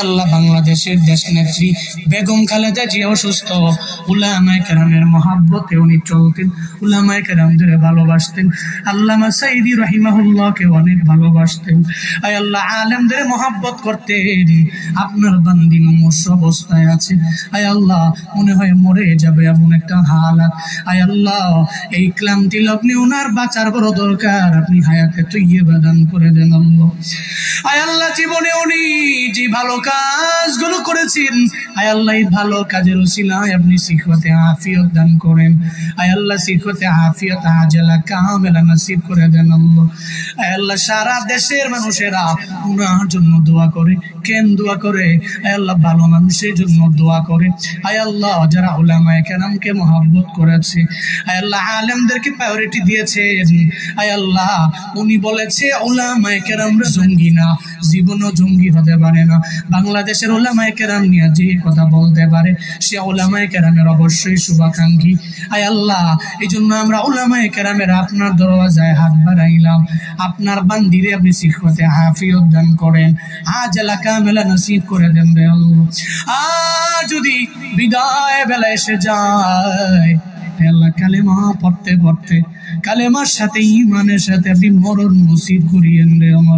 আল্লাহ বাংলাদেশের দেশ নেত্রী বেগম খালেদা জিয়া অসুস্থ, উলামায়ে কেরামের মহব্বতে উনি চলতেন, উলামায়ে কেরামদের ভালোবাসতেন, আল্লামা সাইদি রাহিমাহুল্লাহকে অনেক ভালোবাসতেন। আয় আল্লাহ আলেমদের মহব্বত করতেন। আপনার বান্দি মুমূর্ষ অবস্থায় আছে, আয় আল্লাহ মনে হয় মরে যাবে এমন একটা হালাত। আয় আল্লাহ এই ক্লান্তি লগ্নে ওনার বাঁচার বড় দরকার, আপনি হায়াতে তৈয়বা দান করে দেন আল্লাহ। আয় আল্লাহ জীবনে উনি যে ভালো কাজগুলো করেছেন, আয় আল্লাহ এই ভালো কাজের উসিলায় আপনি সিহতে আফিয়ত দান করেন। আয় আল্লাহ সিহতে আফিয়ত আজলা কামেলা নসিব করে দেন আল্লাহ। আয় আল্লাহ সারা দেশের মানুষেরা ওনার জন্য দোয়া করে। কেন দোয়া করে? আয় আল্লাহ ভালো মানুষের জন্য দোয়া করে। আয় আল্লাহ যারা উলামায়ে কেরামকে মহব্বত করেছে, আয় আল্লাহ আলেমদেরকে প্রায়োরিটি দিয়েছে, আয় আল্লাহ উনি বলেছে উলামায়ে কেরামরা জঙ্গি না, জীবনও জঙ্গি হতে পারে না। বাংলাদেশের উলামায়ে কেরাম নিয়ে যে কথা বলতে পারে সে উলামায়ে কেরামের অবশ্যই শুভাকাঙ্ক্ষী। আয় আল্লাহ এই জন্য আমরা উলামায়ে কেরামের আপনার দরওয়াজায় হাত বাড়াইলাম। আপনার বান্দিরে আপনি সিহতে আফিয়ত দান করেন, আজলা কামেলা নসিব করে দেন রে আল্লাহ। আর যদি বিদায় বেলা এসে যায়, আল্লাহ কালেমা পড়তে পড়তে কালেমার সাথে ঈমানের সাথে আপনি মরণ নসিব করিয়েন রে আমার।